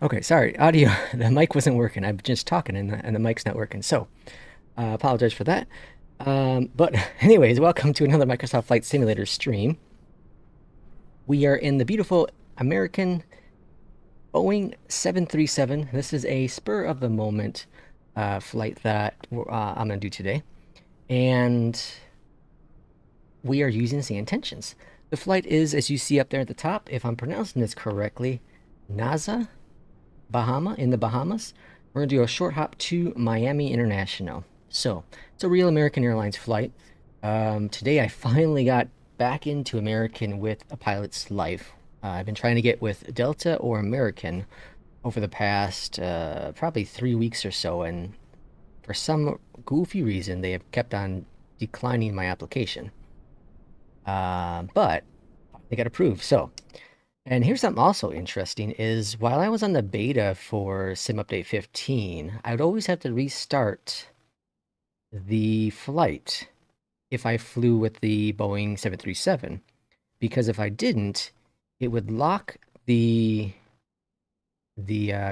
Okay, sorry, audio. The mic wasn't working. I'm just talking and the mic's not working. So, apologize for that. But anyways, welcome to another Microsoft Flight Simulator stream. We are in the beautiful American Boeing 737. This is a spur of the moment flight that I'm gonna do today. And we are using SAYINTENTIONS. The flight is, as you see up there at the top, if I'm pronouncing this correctly, NASA in the Bahamas. We're gonna do a short hop to Miami International. So it's a real American Airlines flight. Today I finally got back into American with a pilot's life. I've been trying to get with Delta or American over the past probably 3 weeks or so, and for some goofy reason they have kept on declining my application. But they got approved. So, and here's something also interesting is while I was on the beta for Sim Update 15, I would always have to restart the flight if I flew with the Boeing 737, because if I didn't, it would lock the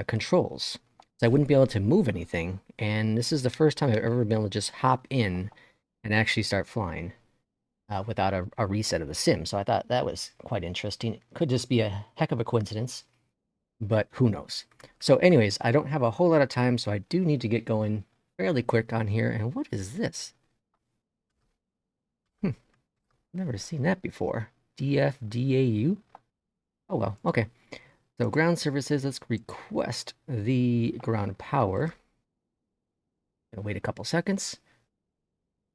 controls. So I wouldn't be able to move anything, and this is the first time I've ever been able to just hop in and actually start flying without a reset of the sim. So I thought that was quite interesting. It could just be a heck of a coincidence, but who knows? So anyways, I don't have a whole lot of time, so I do need to get going fairly quick on here. And what is this? Never seen that before. DFDAU? Oh well, okay. So ground services, let's request the ground power. Gonna wait a couple seconds.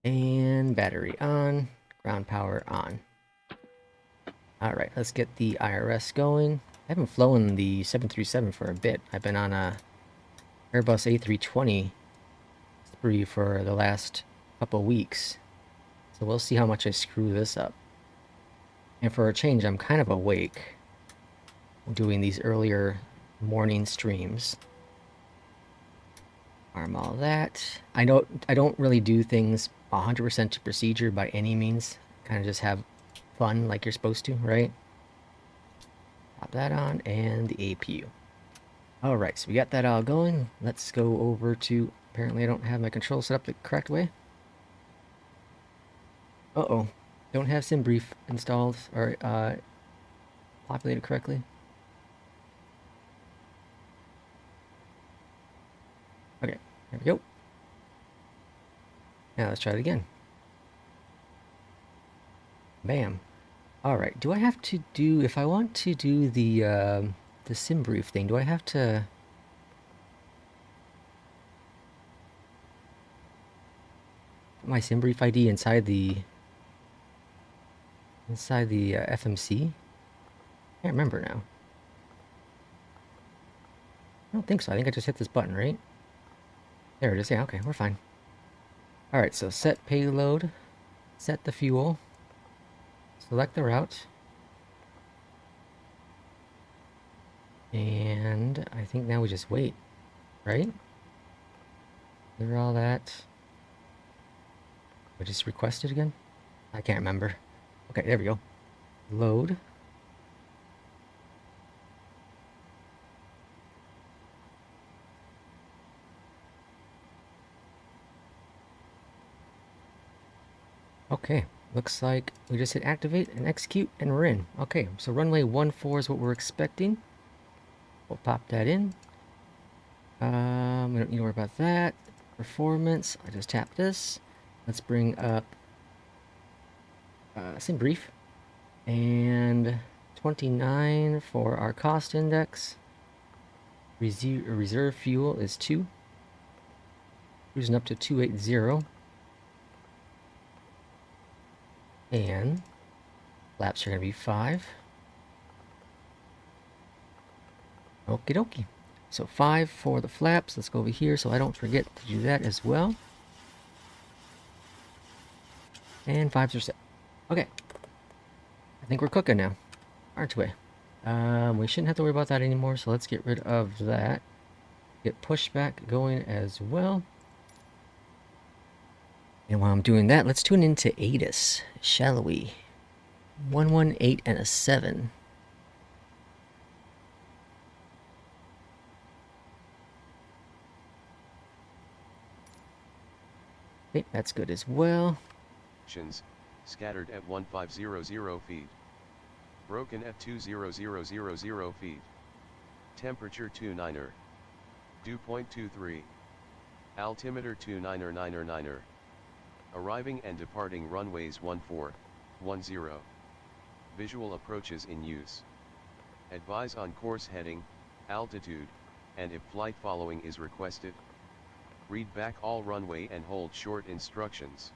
And battery on, ground power on. Alright, let's get the IRS going. I haven't flown the 737 for a bit. I've been on a Airbus A320 spree for the last couple weeks. So we'll see how much I screw this up. And for a change, I'm kind of awake doing these earlier morning streams. Arm all that. I don't really do things 100% to procedure by any means. Kind of just have fun like you're supposed to, right? Pop that on, and the APU. Alright, so we got that all going. Let's go over to... Apparently I don't have my control set up the correct way. Uh-oh. Don't have SimBrief installed or populated correctly. Okay, there we go. Now let's try it again. Bam. Alright, do I have to do... If I want to do the SimBrief thing, do I have to... put my SimBrief ID inside the... FMC? I can't remember now. I don't think so. I think I just hit this button, right? There it is. Yeah, okay, we're fine. Alright, so set payload, set the fuel, select the route, and I think now we just wait, right? Clear all that. I just requested again? I can't remember. Okay, there we go. Load. Okay, looks like we just hit activate and execute and we're in. Okay, so runway 14 is what we're expecting. We'll pop that in. We don't need to worry about that. Performance, I just tap this. Let's bring up SimBrief. And 29 for our cost index. Reserve fuel is 2. Cruising up to 280. And flaps are going to be 5. Okie dokie. So 5 for the flaps. Let's go over here so I don't forget to do that as well. And 5s are set. Okay. I think we're cooking now, aren't we? We shouldn't have to worry about that anymore, so let's get rid of that. Get pushback going as well. And while I'm doing that, let's tune into ATIS, shall we? 118 and a 7. Okay, that's good as well. Scattered at 1500 feet. Broken at 20000 feet. Temperature 29er. Dew point 23. Altimeter 299er. Arriving and departing runways 1410. Visual approaches in use. Advise on course heading, altitude, and if flight following is requested. Read back all runway and hold short instructions.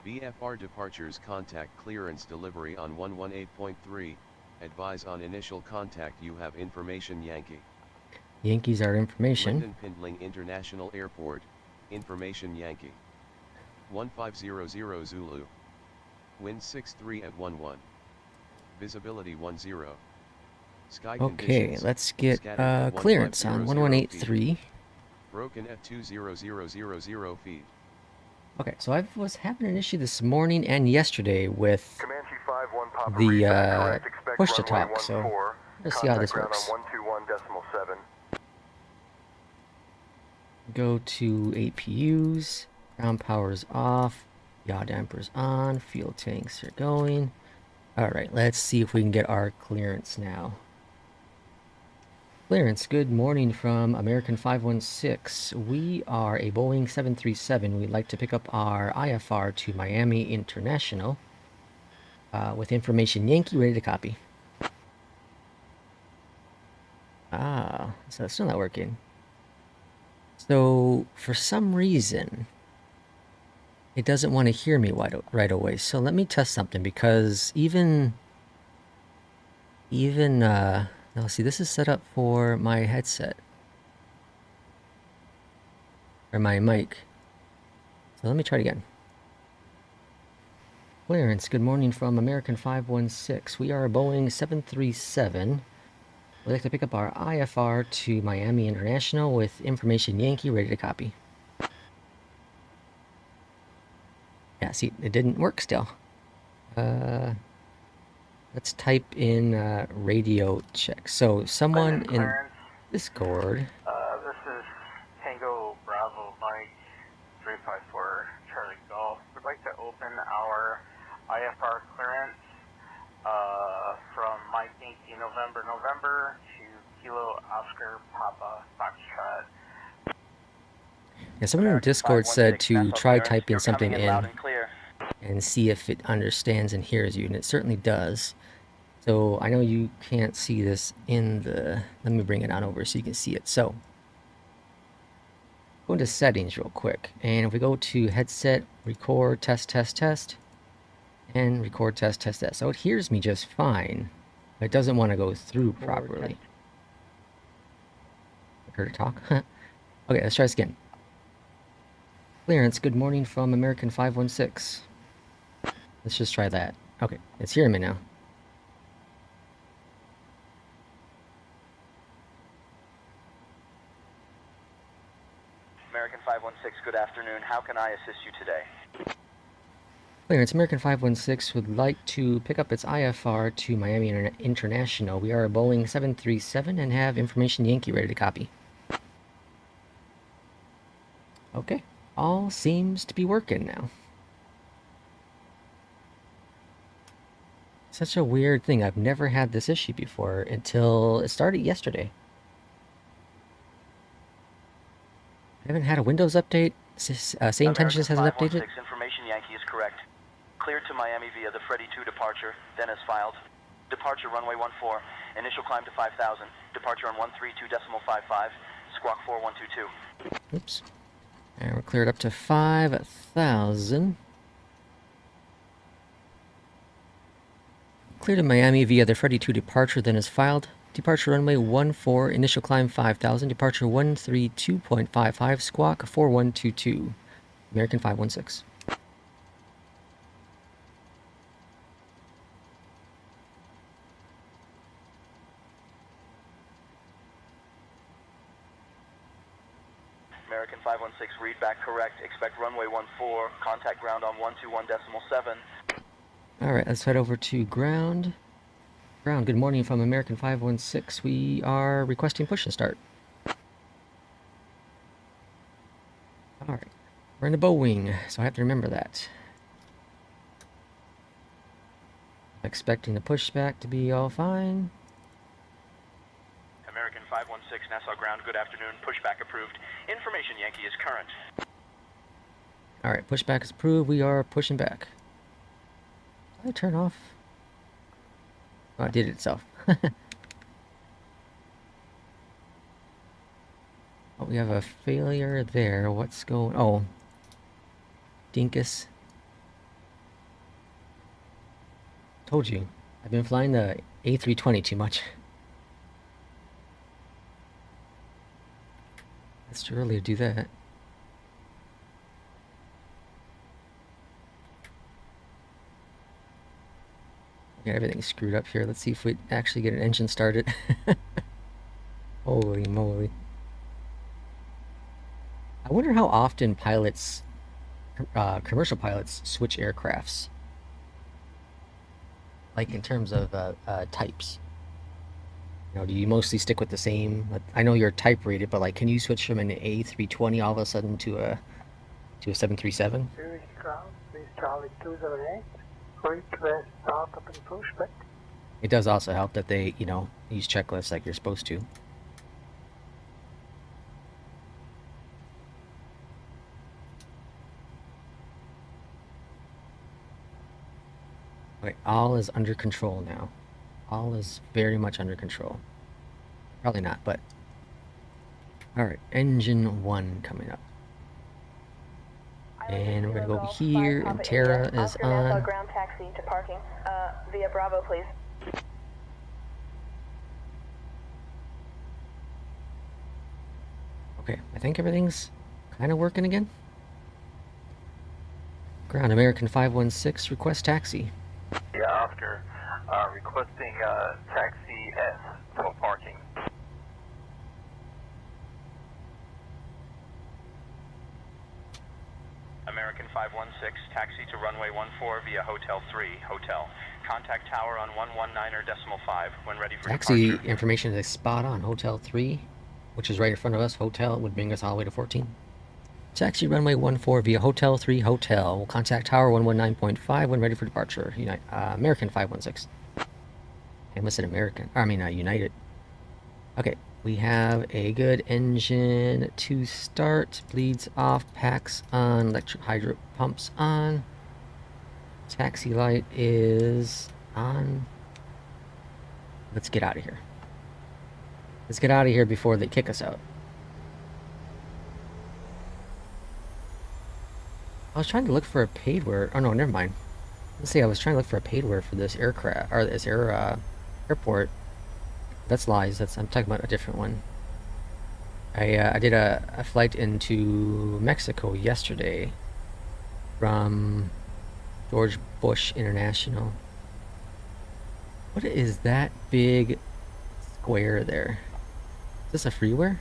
VFR departures contact clearance delivery on 118.3, advise on initial contact you have information Yankee. Yankees are information. London Pindling International Airport, information Yankee. 1500 Zulu. Wind 63 at 11. Visibility 10. Sky Okay, conditions, let's get clearance on 1183. Broken at 20000 feet. Okay, so I was having an issue this morning and yesterday with the push to talk, so let's see how this works. Go to APUs, ground power's off, yaw dampers on, fuel tanks are going. Alright, let's see if we can get our clearance now. Clearance, good morning from American 516. We are a Boeing 737. We'd like to pick up our IFR to Miami International with information Yankee ready to copy. Ah, so it's still not working. So, for some reason, it doesn't want to hear me right away. So let me test something, because even now, see, this is set up for my headset. Or my mic. So let me try it again. Clearance, good morning from American 516. We are a Boeing 737. We'd like to pick up our IFR to Miami International with information Yankee ready to copy. Yeah, see, it didn't work still. Let's type in radio check. So someone in Discord. This is Tango Bravo Mike 354 Charlie Golf. We'd like to open our IFR clearance from Mike Yankee November to Kilo Oscar Papa Foxtrot. Yeah, someone in Discord said to try typing something in and see if it understands and hears you, and it certainly does. So I know you can't see this in the... Let me bring it on over so you can see it. So go into settings real quick, and if we go to headset, record, test, and record, test. So it hears me just fine, but it doesn't want to go through properly. Heard it talk? Okay, let's try this again. Clearance, good morning from American 516. Let's just try that. Okay, it's hearing me now. American 516, good afternoon. How can I assist you today? Clearance, American 516 would like to pick up its IFR to Miami International. We are a Boeing 737 and have information Yankee ready to copy. Okay, all seems to be working now. Such a weird thing. I've never had this issue before until it started yesterday. I haven't had a Windows update. SAYINTENTIONS hasn't updated. Information Yankee is correct. Cleared to Miami via the Freddy 2 departure, then as filed. Departure runway 14, initial climb to 5,000. Departure on 132.55, squawk 4122. Oops. And we're cleared up to 5,000. Cleared to Miami via the Freddy 2 departure, then as filed. Departure runway 14, initial climb 5,000. Departure 132.55, squawk 4122. American 516. American 516, read back correct. Expect runway 14, contact ground on 121.7. Alright, let's head over to ground. Ground, good morning from American 516. We are requesting push and start. Alright. We're in a Boeing, so I have to remember that. Expecting the pushback to be all fine. American 516, Nassau ground, good afternoon. Pushback approved. Information Yankee is current. Alright, pushback is approved. We are pushing back. Did I turn off? Oh, it did it itself. Oh, we have a failure there. What's going... Oh. Dinkus. Told you. I've been flying the A320 too much. It's too early to do that. Got everything screwed up here. Let's see if we actually get an engine started. Holy moly. I wonder how often pilots, commercial pilots, switch aircrafts. Like in terms of types. You know, do you mostly stick with the same? I know you're type rated, but like, can you switch from an A320 all of a sudden to a 737? Zurich ground, please Charlie 208. Request startup and pushback. It does also help that they, you know, use checklists like you're supposed to. Okay, all is under control now. All is very much under control. Probably not, but... Alright, engine 1 coming up. And we're gonna go over here, and Terra is on. Ground taxi to parking, via Bravo, please. Okay, I think everything's kind of working again. Ground American 516, request taxi. Yeah, after requesting taxi S for parking. American 516, taxi to runway 14 via Hotel 3, hotel. Contact tower on 119.5 when ready for Taxi departure. information is spot on. Hotel 3, which is right in front of us. Hotel would bring us all the way to 14. Taxi runway 14 via Hotel 3, hotel. We'll contact tower 119.5 when ready for departure. American 516. I almost said American. United. Okay, we have a good engine to start. Bleeds off, packs on, electric hydro pumps on. Taxi light is on. Let's get out of here. Let's get out of here before they kick us out. I was trying to look for a paid word. Oh no, never mind. Let's see, I was trying to look for a paid word for this aircraft, or this airport. That's lies. I'm talking about a different one. I did a flight into Mexico yesterday from George Bush International. What is that big square there? Is this a freeware?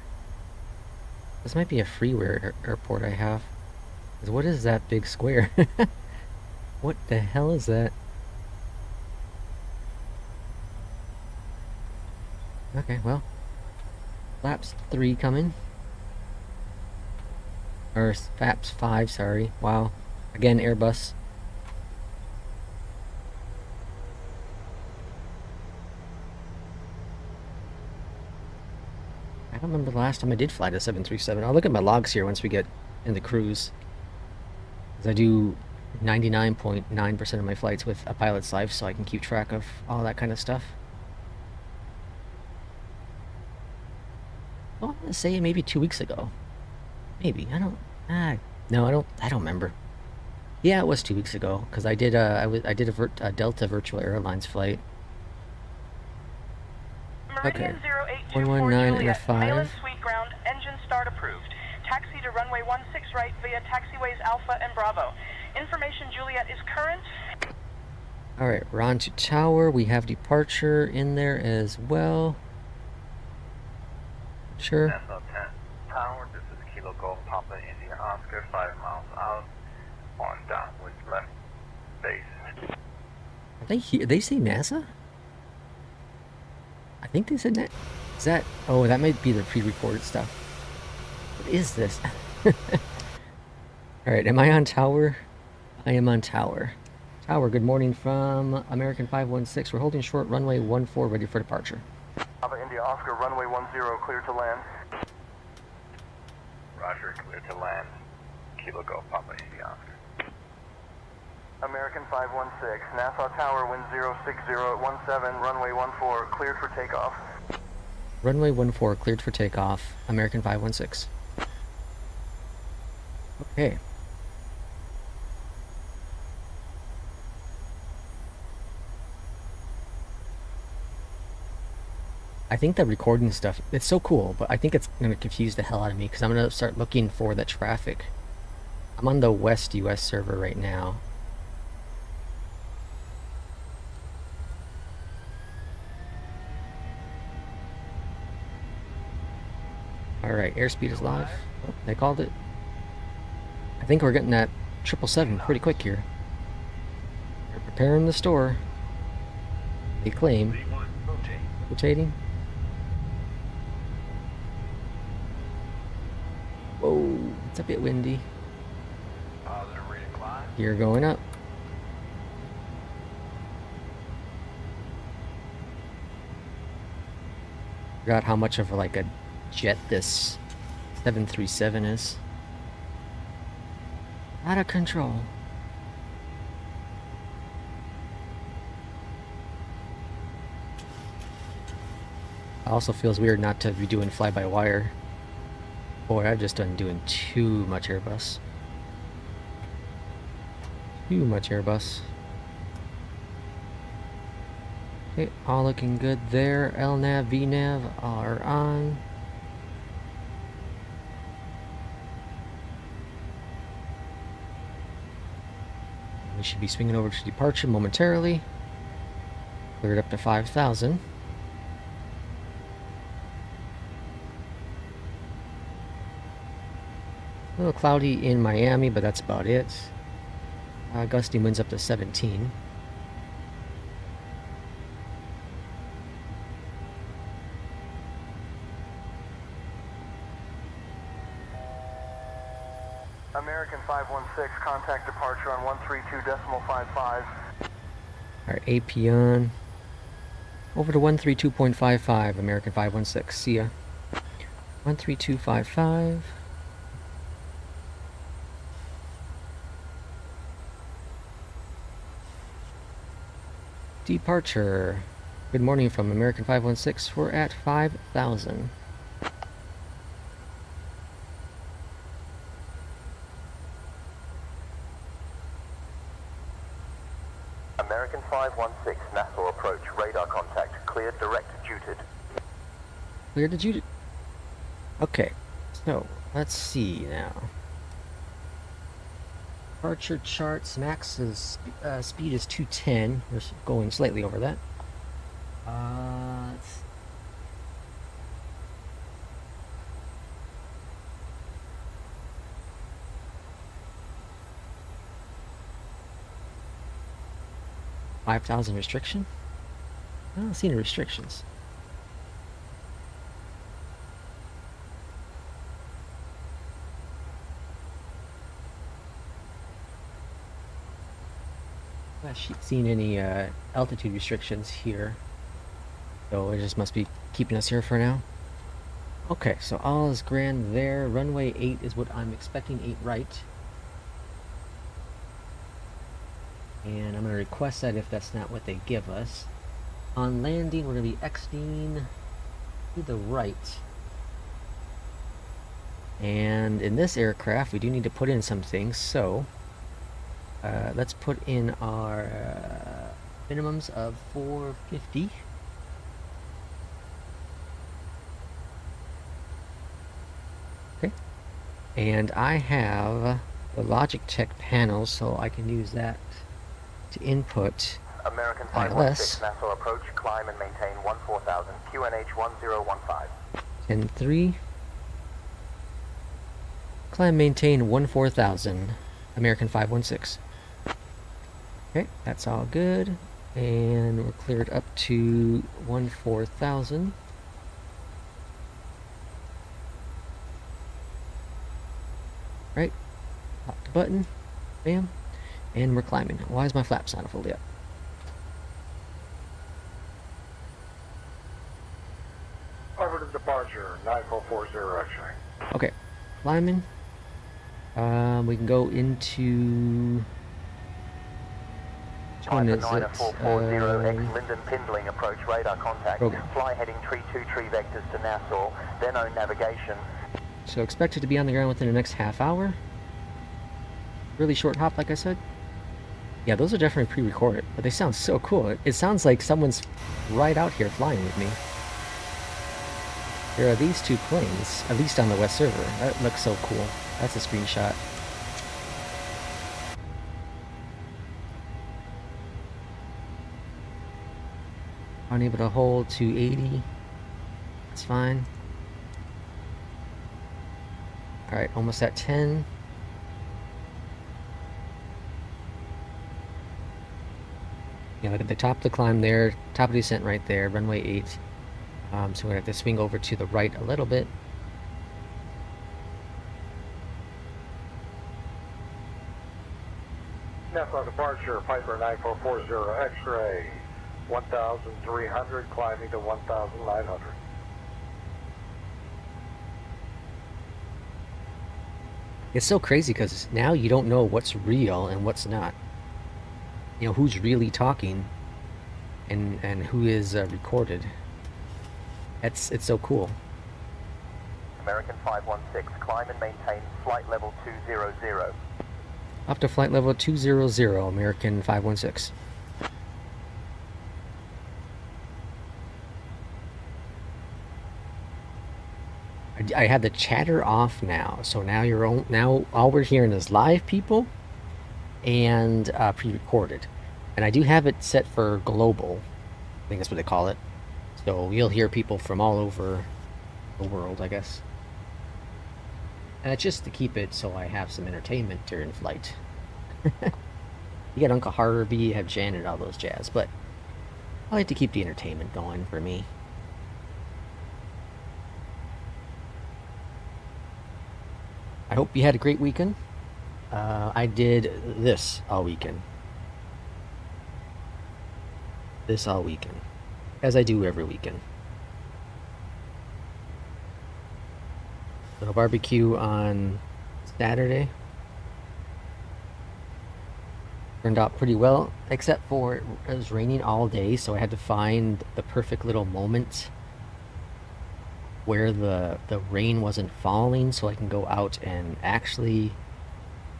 This might be a freeware airport I have. What is that big square? What the hell is that? Okay, well. Flaps 3 coming. Or Flaps 5, sorry. Wow. Again, Airbus. I don't remember the last time I did fly the 737. I'll look at my logs here once we get in the cruise. Because I do 99.9% of my flights with a pilot's life, so I can keep track of all that kind of stuff. Oh, I'm gonna say maybe 2 weeks ago. Maybe. No, I don't remember. Yeah, it was 2 weeks ago, because I did a Delta Virtual Airlines flight. Okay. 119 and a 5. Suite ground, engine start approved. Taxi to runway 16 right via taxiways Alpha and Bravo. Information Juliet is current. Alright, we're on to tower. We have departure in there as well. Sure. Nassau 10 Tower, this is Kilo Golf Papa India Oscar, 5 miles out on downwind left base. Are they here? They say NASA? I think they said that. Is that? Oh, that might be the pre-recorded stuff. What is this? Alright, am I on tower? I am on tower. Tower, good morning from American 516. We're holding short runway 14, ready for departure. Papa India Oscar, runway 10, clear to land. Roger, clear to land. Kilo Golf Papa India Oscar. American 516, Nassau Tower, wind 060 at 17, runway 14, cleared for takeoff. Runway 14, cleared for takeoff. American 516. Okay. I think the recording stuff, it's so cool, but I think it's going to confuse the hell out of me because I'm going to start looking for the traffic. I'm on the West US server right now. Alright, airspeed is live. Oh, they called it. I think we're getting that 777 pretty quick here. They're preparing the store. They claim. Rotating. Whoa, it's a bit windy. Gear going up. Forgot how much of like a jet this 737 is. Out of control. Also feels weird not to be doing fly-by-wire. Boy, I've just done doing too much Airbus. Too much Airbus. Okay, all looking good there. LNAV, VNAV are on. We should be swinging over to departure momentarily. Cleared up to 5,000. A little cloudy in Miami, but that's about it. Gusty winds up to 17. American 516, contact departure on 132.55. Alright, AP on. Over to 132.55, American 516. See ya. 132.55. Departure. Good morning from American 516. We're at 5,000. American 516, Nassau approach, radar contact, cleared, direct duted. Where did you... Okay, so let's see now. Departure charts, max is, speed is 210. We're going slightly over that. Let's... $5,000 restriction? I don't see any restrictions. I'm not seeing any altitude restrictions here. So it just must be keeping us here for now. Okay, so all is grand there. Runway 8 is what I'm expecting, 8 right. And I'm going to request that if that's not what they give us. On landing, we're going to be exiting to the right. And in this aircraft, we do need to put in some things, so let's put in our minimums of 450. Okay. And I have the Logitech panel, so I can use that to input American ILS. 516, Nassau approach, climb and maintain 14,000, QNH 1015. 10-3. Climb, maintain 14,000. American 516. Okay, that's all good. And we're cleared up to 14,000. Right. button. Bam. And we're climbing. Why is my flaps not fully up? Over to departure, 9440 X-ray. Okay. Climbing. We can go into... Which one is it? 9440 Linden Pindling, approach radar contact. Program. Fly heading tree 2 tree vectors to Nassau, then own navigation. So expected to be on the ground within the next half hour. Really short hop, like I said. Yeah, those are definitely pre-recorded, but they sound so cool. It sounds like someone's right out here flying with me. There are these two planes, at least on the west server. That looks so cool. That's a screenshot. Unable to hold 280. That's fine. Alright, almost at 10. Yeah, look at the top of the climb there, top of the descent right there, runway 8. So we're going to have to swing over to the right a little bit. Nassau departure, Piper 9440 X-ray, 1,300, climbing to 1,900. It's so crazy because now you don't know what's real and what's not. You know, who's really talking and who is recorded. It's so cool. American 516, climb and maintain flight level 200. Up to flight level 200, American 516. I had the chatter off now, so now all we're hearing is live people and pre-recorded, and I do have it set for global. I think that's what they call it. So you'll hear people from all over the world, I guess. And it's just to keep it so I have some entertainment during flight. You got Uncle Harvey, you have Janet, all those jazz, but I like to keep the entertainment going for me. I hope you had a great weekend. I did this all weekend. As I do every weekend. Little barbecue on Saturday. Turned out pretty well, except for it was raining all day, so I had to find the perfect little moment where the rain wasn't falling so I can go out and actually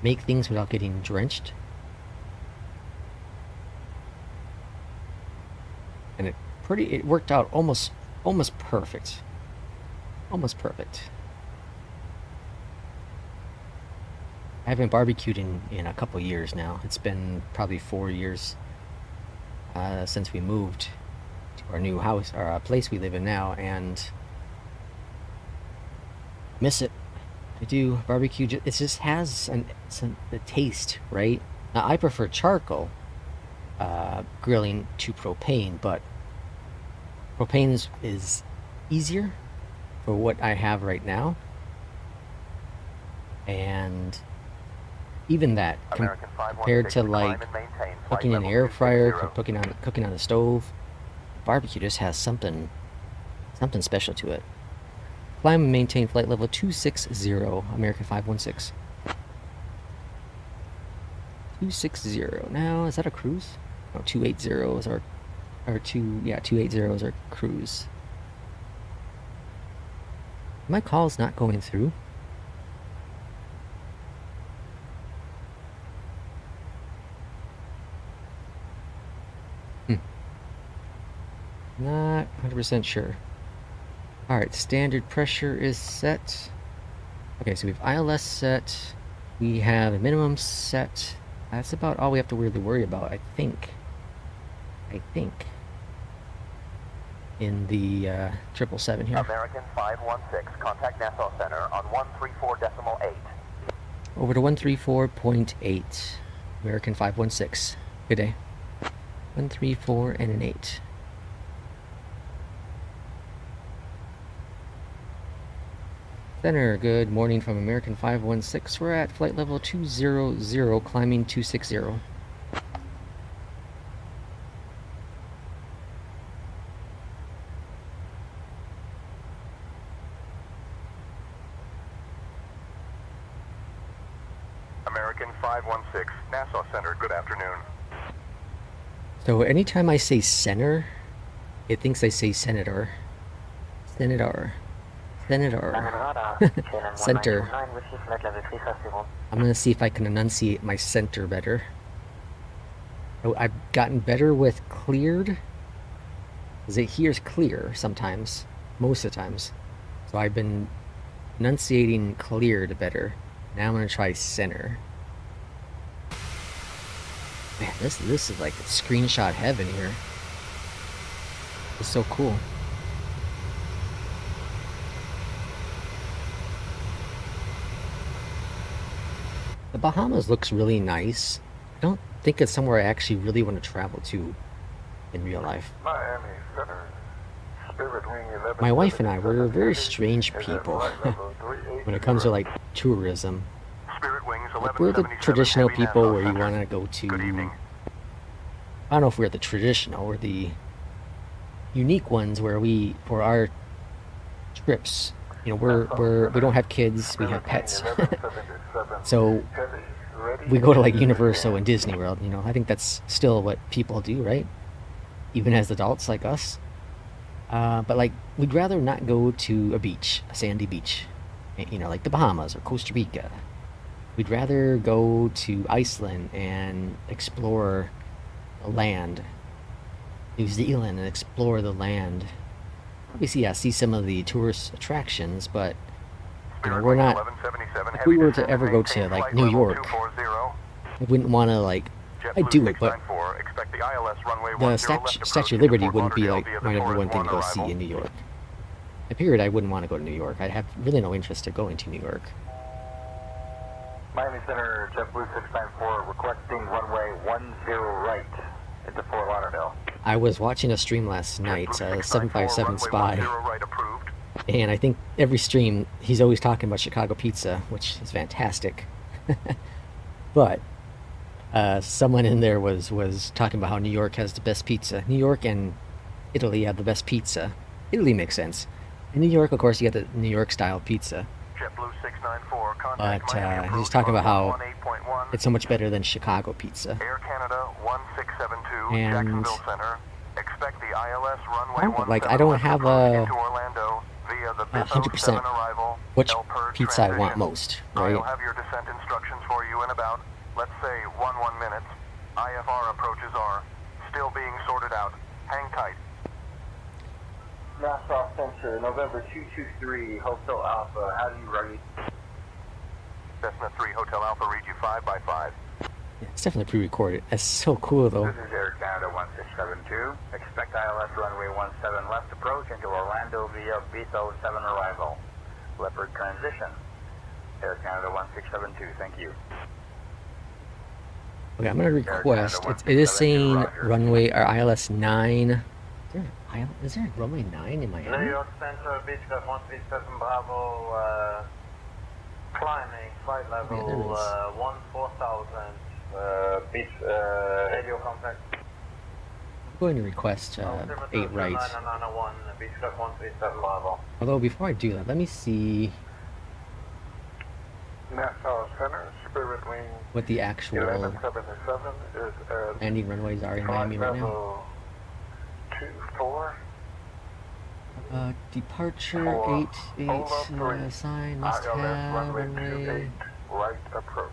make things without getting drenched. And it worked out almost perfect. Almost perfect. I haven't barbecued in a couple years now. It's been probably 4 years since we moved to our new house, or place we live in now, and miss it. I do. Barbecue, it just has a taste, right? Now, I prefer charcoal grilling to propane, but propane is easier for what I have right now. And even that, compared to like cooking in an air fryer, cooking on the stove, barbecue just has something special to it. Climb and maintain flight level 260, American 516. 260. Now, is that a cruise? No, 280 is our 280 is our cruise. My call's not going through. Not 100% sure. Alright, standard pressure is set. Okay, so we have ILS set. We have a minimum set. That's about all we have to really worry about, I think. In the 777 here. American 516, contact Nassau Center on 134.8. Over to 134.8. American 516. Good day. 134 and an 8. Center, good morning from American 516. We're at flight level 200, climbing 260. American 516, Nassau Center, good afternoon. So anytime I say center, it thinks I say senator. Senator. Center. I'm gonna see if I can enunciate my center better. Oh, I've gotten better with cleared, because it hears clear sometimes, most of the times. So I've been enunciating cleared better. Now I'm gonna try center. Man, this is like screenshot heaven here. It's so cool. The Bahamas looks really nice. I don't think it's somewhere I actually really want to travel to in real life. Miami Center, Spirit Wing 11. My wife and I, we're very strange people when it comes to like tourism. Spirit Wings Like, we're the 1177, traditional Heavy people Nassau where you Center. want to go to. Good evening. I don't know if we're the traditional. We're the unique ones where we, for our trips, you know, we don't have kids, we have pets. So we go to like Universal and Disney World. You know, I think that's still what people do, right? Even as adults like us. But like, we'd rather not go to a beach, a sandy beach, you know, like the Bahamas or Costa Rica. We'd rather go to Iceland and explore the land, New Zealand and explore the land. Obviously, yeah, see some of the tourist attractions, but you know, we're not. If we were to ever go to like New York, I wouldn't want to like. I'd do it, but the Statue of Liberty wouldn't be like my number one thing to go see in New York. I figured I wouldn't want to go to New York. I have really no interest in going to New York. Miami Center, JetBlue 694, requesting runway 10 right into Fort Lauderdale. I was watching a stream last night, 757 Spy, and I think every stream he's always talking about Chicago pizza, which is fantastic. But someone in there was talking about how New York has the best pizza. New York and Italy have the best pizza. Italy makes sense. In New York, of course, you get the New York style pizza. But he's talking about how it's so much better than Chicago pizza. Air Canada 1672, And Jacksonville Center. Expect the ILS runway like, I don't have a 100% arrival which pizza I want most, right? I'll have your descent instructions for you in about, let's say, 11 minutes. IFR approaches are still being sorted out. Hang tight. Nassau Center, November 223, Hotel Alpha, how do you read? Cessna 3 Hotel Alpha, read you 5 by 5. Yeah, it's definitely pre-recorded. That's so cool, though. This is Air Canada 1672. Expect ILS runway 17 left approach into Orlando via Beta 07 arrival. Leopard transition. Air Canada 1672, thank you. Okay, I'm gonna request. It is saying runway or ILS 9. Is there a runway 9 in New Miami? York Center, Beechcraft 137 Bravo, climbing, flight level Yeah, there it is. 14,000, beach, radio contact. I'm going to request 8 right. 901, Beechcraft 137 Bravo. Although before I do that, let me see Nassau Center, Spirit Wing what the actual 1177 is at landing runways are in Miami right now. level 24. Departure For 88 Polo sign must ILS have runway runway. 28, right approach.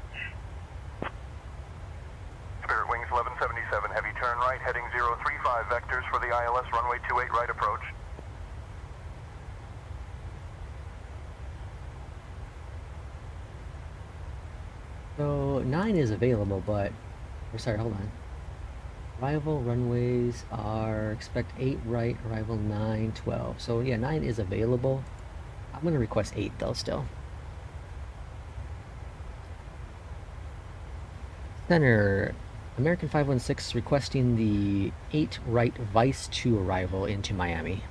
Spirit Wings 1177, heavy turn right, heading 035 vectors for the ILS runway 28 right approach. So 9 is available, but sorry, hold on. Arrival runways are expect 8 right, arrival 9, 12. So yeah, 9 is available. I'm gonna request 8 though still. Center, American 516 requesting the 8 right Vice 2 arrival into Miami.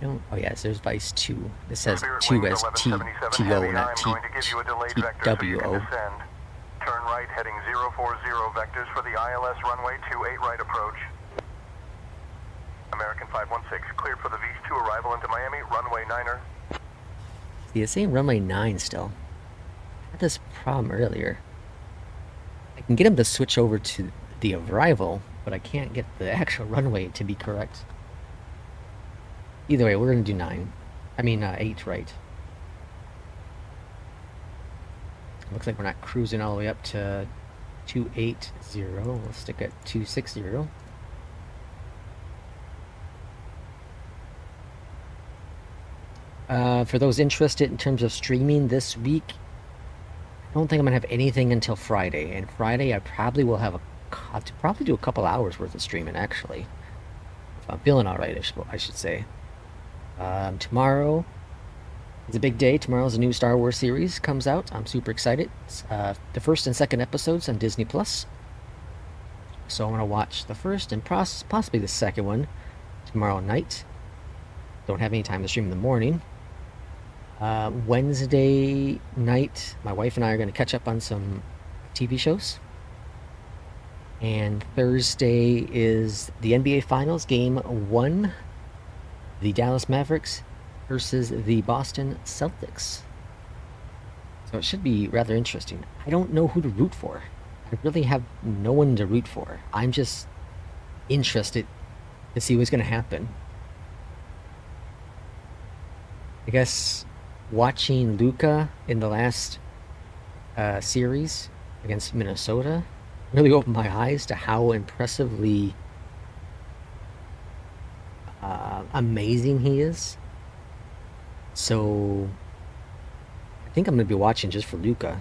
don't. Oh yes, there's Vice 2. This says Spirit 2 Wings as 1177 TO, Heavy, not I'm going to give you a delayed vector so you can TWO. descend. Turn right heading 040 vectors for the ILS runway 28 right approach. American 516, cleared for the V2 arrival into Miami, runway 9er. See, it's saying runway 9 still. I had this problem earlier. I can get him to switch over to the arrival, but I can't get the actual runway to be correct. Either way, we're going to do 9. I mean, 8 right. Looks like we're not cruising all the way up to 280. We'll stick at 260. For those interested in terms of streaming this week, I don't think I'm gonna have anything until Friday. And Friday, I probably will have to probably do a couple hours worth of streaming actually. If I'm feeling all right, I should say. Tomorrow is a big day. Tomorrow's a new Star Wars series comes out. I'm super excited. It's, the first and second episodes on Disney Plus. So I'm gonna watch the first and possibly the second one tomorrow night. Don't have any time to stream in the morning. Wednesday night, my wife and I are going to catch up on some TV shows. And Thursday is the NBA Finals, Game 1. The Dallas Mavericks versus the Boston Celtics. So it should be rather interesting. I don't know who to root for. I really have no one to root for. I'm just interested to see what's going to happen. I guess watching Luka in the last series against Minnesota really opened my eyes to how impressively amazing he is. So I think I'm going to be watching just for Luka.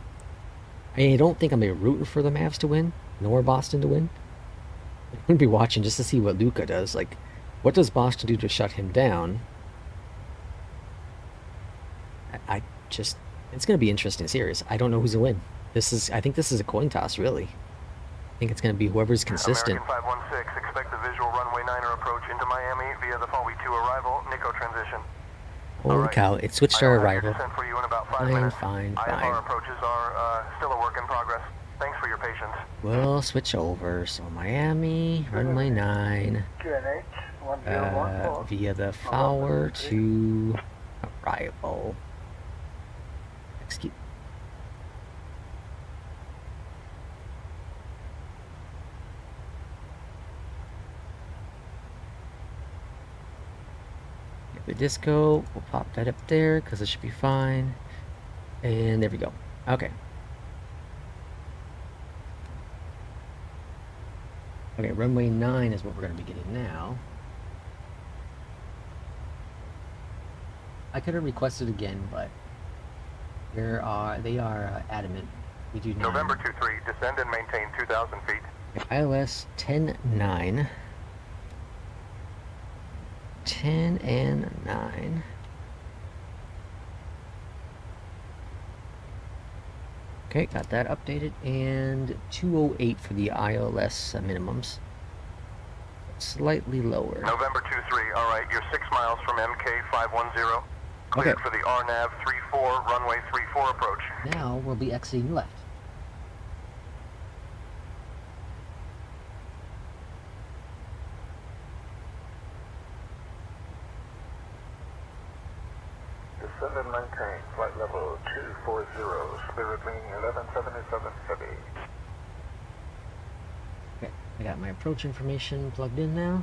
I don't think I'm going to be rooting for the Mavs to win, nor Boston to win. I'm going to be watching just to see what Luka does. Like, what does Boston do to shut him down? It's going to be an interesting series. I don't know who's going to win. I think this is a coin toss, really. I think it's going to be whoever's consistent. American 516, expect the visual runway 9er approach into Miami via the Foley 2 arrival, Nico transition. Holy cow, it switched our arrival. For you in about 5 Fine, minutes. fine. IFR approaches are still a work in progress. Thanks for your patience. We'll switch over. So Miami, runway 9, via the Fowler to arrival. Excuse. The disco, we'll pop that up there because it should be fine. And there we go. Okay. Okay, runway 9 is what we're going to be getting now. I could have requested again, but they are adamant. We do 9. November 23, descend and maintain 2,000 feet. Okay, ILS 10-9. 10 and 9. Okay, got that updated. And 208 for the ILS minimums. Slightly lower. November 23, alright, you're 6 miles from MK 510. Cleared for the RNAV 34, runway 34 approach. Now we'll be exiting left. Descend and maintain flight level 240, Spirit Wing 1177 Heavy. Okay, I got my approach information plugged in now.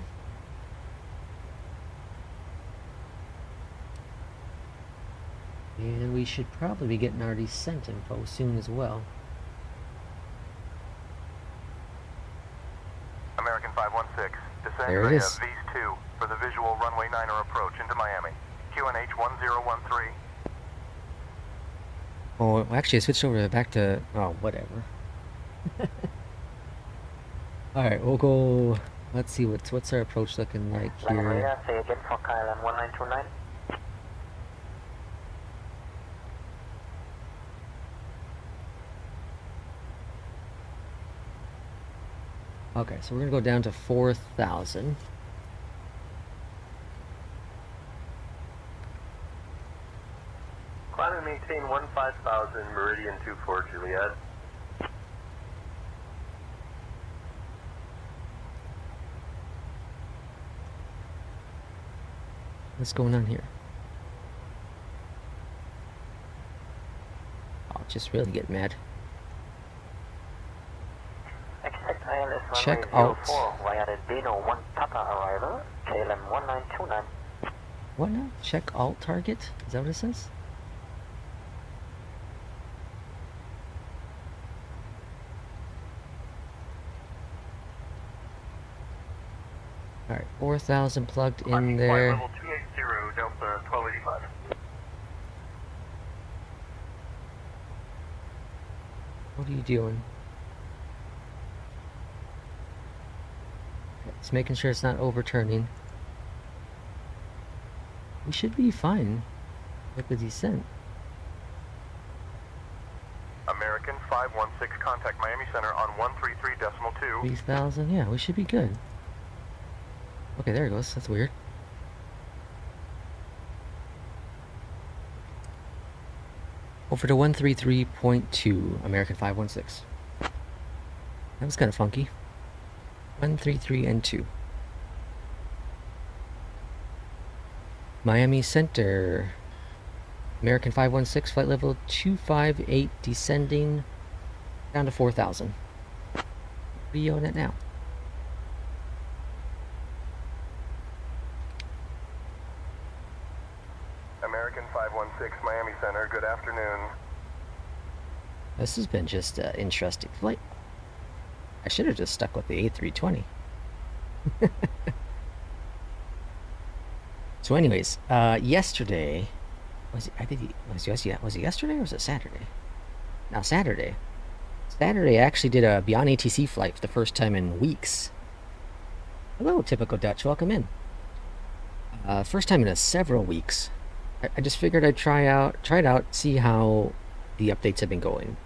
And we should probably be getting our descent info soon as well. American 516, descend There it via is. V2 for the visual runway 9er approach into Miami. QNH 1013. Oh, actually, I switched over back to... Oh, whatever. Alright, we'll go... Let's see, what's our approach looking like here. Say again for Kylan 1929. Okay, so we're going to go down to 4,000. Climb and maintain 15,000, Meridian 24 Juliet. What's going on here? I'll just really get mad. Expect ILS Check runway out. 04 via the Dino 1 Papa arrival, KLM 1929. What now? Check alt target? Is that what it says? Alright, 4,000 plugged in there. Level 280, Delta 1285. What are you doing? It's making sure it's not overturning. We should be fine with the descent. American 516, contact Miami Center on 133.2. 3,000, yeah, we should be good. Okay, there it goes. That's weird. Over to 133.2, American 516. That was kind of funky. 133 and 2. Miami Center. American 516, flight level 258, descending down to 4,000. What are you on it now? American 516, Miami Center, good afternoon. This has been just an interesting flight. I should have just stuck with the A320. So anyways, yesterday, was it yesterday or was it Saturday? No, Saturday. Saturday I actually did a Beyond ATC flight for the first time in weeks. Hello, typical Dutch, welcome in. First time in several weeks. I just figured I'd try it out, see how the updates have been going.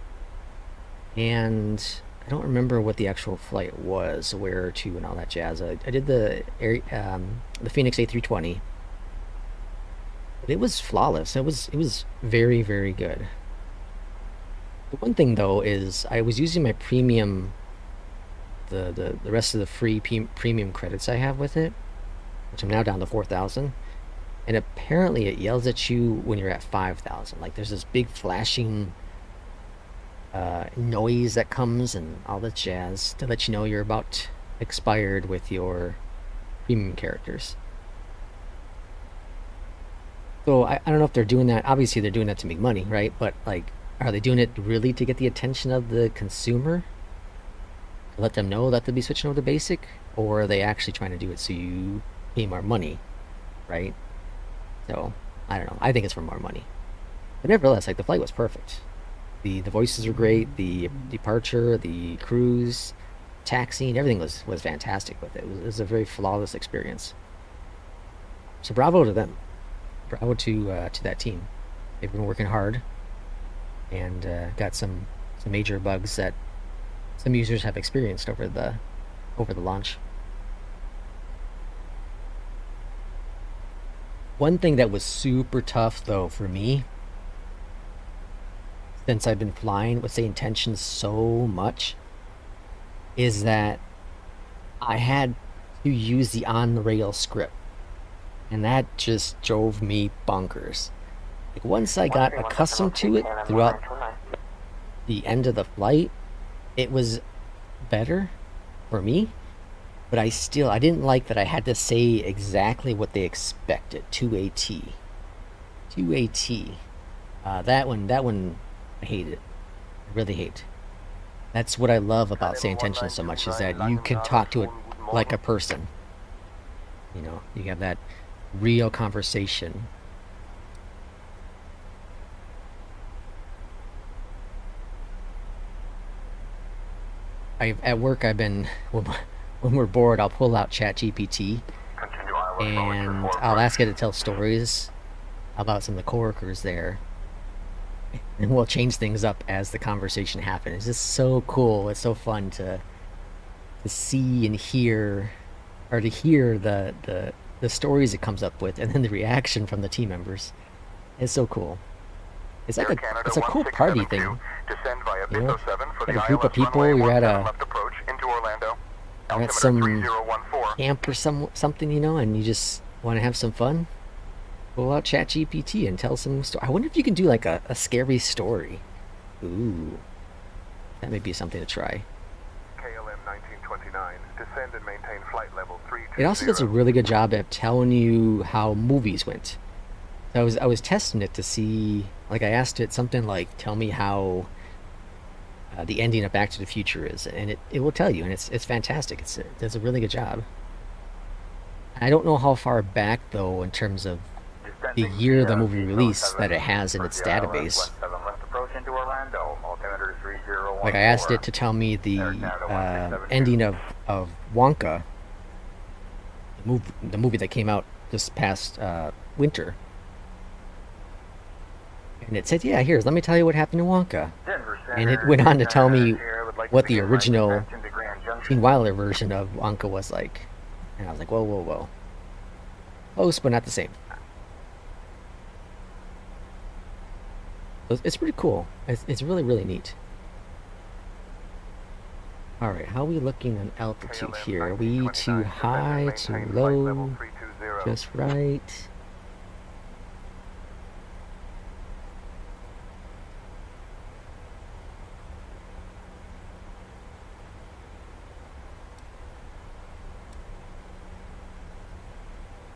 And I don't remember what the actual flight was, where to, and all that jazz. I did the Phoenix A320. But it was flawless. It was very, very good. The one thing though is I was using my premium, the rest of the free premium credits I have with it, which I'm now down to 4,000. And apparently it yells at you when you're at 5,000. Like there's this big flashing noise that comes and all that jazz to let you know you're about expired with your premium characters. So I don't know if they're doing that. Obviously they're doing that to make money, right? But like, are they doing it really to get the attention of the consumer? To let them know that they'll be switching over to basic? Or are they actually trying to do it so you pay more money, right? So, I don't know. I think it's for more money. But nevertheless, like, the flight was perfect. The voices were great, the departure, the cruise, taxiing, everything was fantastic with it. It was a very flawless experience. So bravo to them. Bravo to that team. They've been working hard and got some major bugs that some users have experienced over the launch. One thing that was super tough though for me, since I've been flying with SAYINTENTIONS so much, is that I had to use the on-rail script. And that just drove me bonkers. Like once I got accustomed to it throughout the end of the flight, it was better for me. But I didn't like that I had to say exactly what they expected to a T. To a T. That one I hate it. I really hate. That's what I love about SAYINTENTIONS so much, is that you can talk to it like a person. You know, you have that real conversation. At work I've been, when we're bored, I'll pull out ChatGPT and I'll ask it to tell stories about some of the coworkers there, and we'll change things up as the conversation happens. It's just so cool. It's so fun to see and hear, or to hear the stories it comes up with, and then the reaction from the team members. It's so cool. It's like Air Canada it's a cool party 1672, thing. Descend via You know, Base 07 for got the a group of ILS people, runway you're at 17 a left approach into Orlando. you're at Altimeter some 3014. camp or something, you know, and you just want to have some fun. Pull out ChatGPT and tell some story. I wonder if you can do like a scary story. Ooh, that may be something to try. KLM 1929, descend and maintain flight level 320. It also does a really good job at telling you how movies went. So I was testing it to see, like I asked it something like, tell me how the ending of Back to the Future is, and it will tell you, and it's fantastic. It does a really good job. I don't know how far back though in terms of the year the movie released that it has in its database. Like I asked it to tell me the ending of Wonka, the movie that came out this past winter. And it said, yeah, let me tell you what happened to Wonka. And it went on to tell me what the original Gene Wilder version of Wonka was like. And I was like, whoa, whoa, whoa. Close, but not the same. It's pretty cool. It's really, really neat. Alright, how are we looking on altitude here? Are we too high, too low, just right?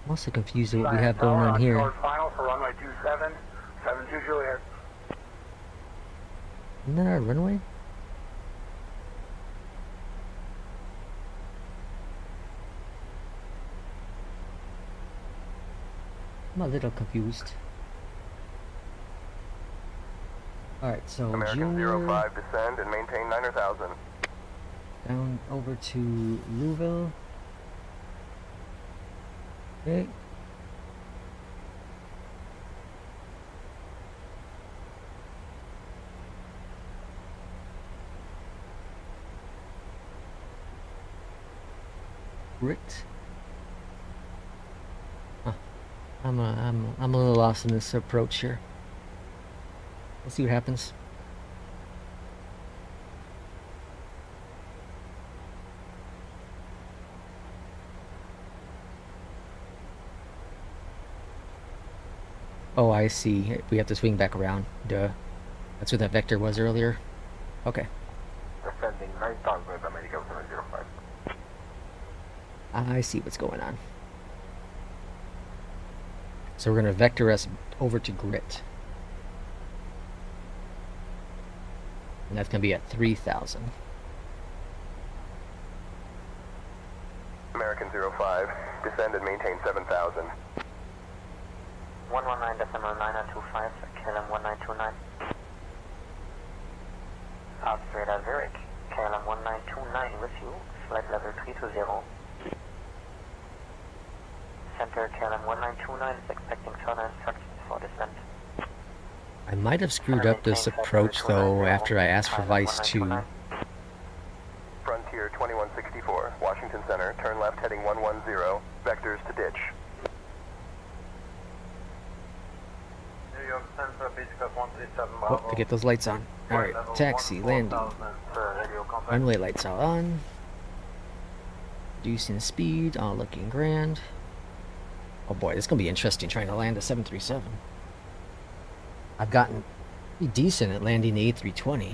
I'm also confused with what we have going on here. Final for runway 27, 72 Juliet. Isn't that our runway? I'm a little confused. Alright, so American Junior 05, descend and maintain 9,000. down over to Louisville. Okay. Grit. Huh. I'm a little lost in this approach here. Let's see what happens. Oh, I see. We have to swing back around. Duh. That's where that vector was earlier. Okay. Descending 9,000 with American 705. I see what's going on. So we're going to vector us over to Grit. And that's going to be at 3,000. American 05, descend and maintain 7,000. 119.925, KLM 1929. Straight at Zurich, KLM 1929 with you, flight level 320. Center KLM 1929 is expecting further instructions for descent. I might have screwed up this approach though after I asked for Vice 2. Frontier 2164, Washington Center, turn left heading 110, vectors to ditch. New York Center, Biscuit 137 Oh, to get those lights on. Alright, taxi, landing. Runway lights are on. Reducing speed, all looking grand. Oh boy, this is going to be interesting trying to land a 737. I've gotten pretty decent at landing the A320.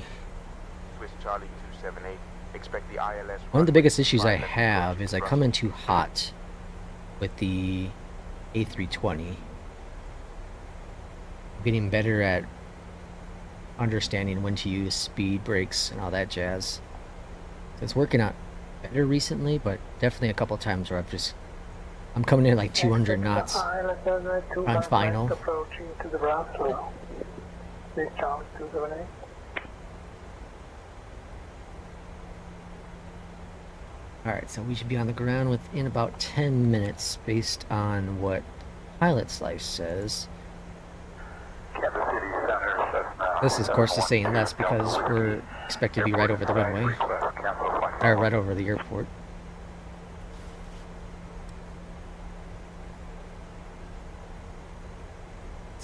Swiss Charlie 278, expect the ILS. One of the biggest issues I have is I come in too hot with the A320. I'm getting better at understanding when to use speed brakes and all that jazz. So it's working out better recently, but definitely a couple times where I'm coming in like 200 knots on final. Approaching to the ground floor. Swiss Charlie 278. Alright, so we should be on the ground within about 10 minutes based on what Pilot's Life says. This is, of course, is saying less because we're expected to be right over the runway. Or right over the airport.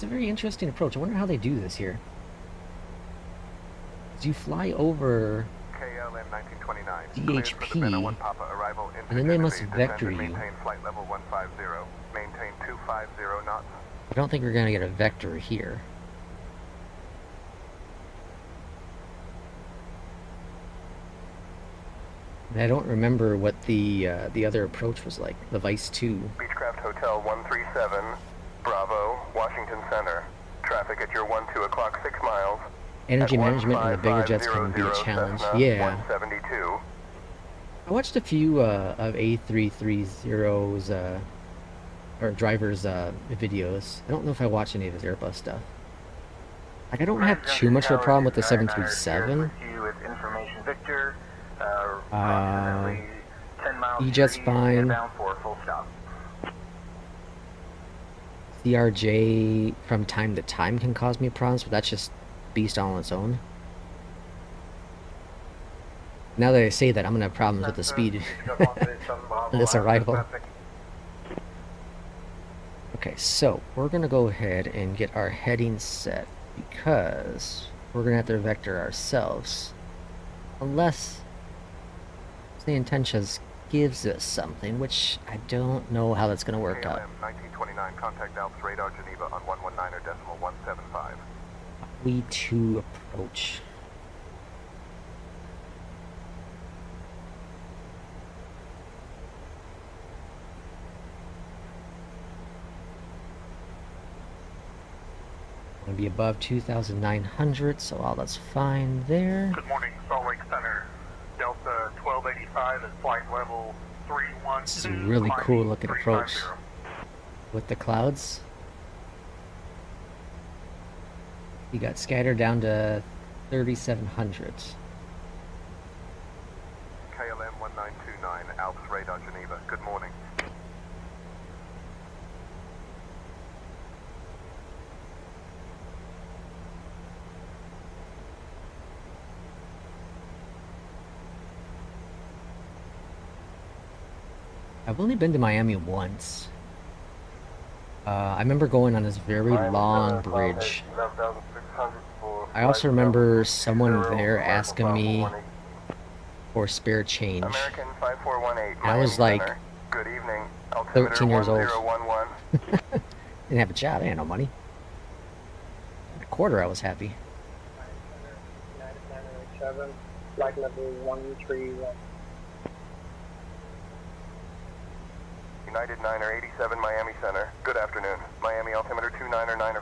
It's a very interesting approach. I wonder how they do this here. Do you fly over KLM 1929. DHP, Papa, arrival and then they must vector you. Maintain flight level 150. Maintain 250 knots. I don't think we're gonna get a vector here. And I don't remember what the other approach was like. The Vice 2. Beechcraft Hotel 137, Bravo, Washington Center. Traffic at your 12 o'clock 6 miles. Energy management and the bigger jets can be a challenge. Yeah. 172. I watched a few of A330's or drivers' videos. I don't know if I watched any of his Airbus stuff. Like, I don't have too much of a problem with the 737. Information Victor, E-Jet's fine. CRJ from time to time can cause me problems, but that's just beast all on its own. Now that I say that, I'm gonna have problems with the speed of this arrival. Okay, so we're gonna go ahead and get our heading set because we're gonna have to vector ourselves, unless SAYINTENTIONS gives us something, which I don't know how that's gonna work out. 1929, contact Alps radar Geneva on 119.175. We to approach. Want to be above 2,900, so all that's fine there. Good morning, Salt Lake Center. Delta 1285 at flight level 312. This is a really cool looking approach with the clouds. You got scattered down to 3,700. KLM 1929, Alps radar Geneva. Good morning. I've only been to Miami once. I remember going on this very long bridge. I also remember someone there asking me for spare change. American 5418, I was like good evening. 13 years old. 1011. Didn't have a job, I had no money. A quarter, I was happy. Flight level 131. United 987, Miami Center. Good afternoon. Miami altimeter 299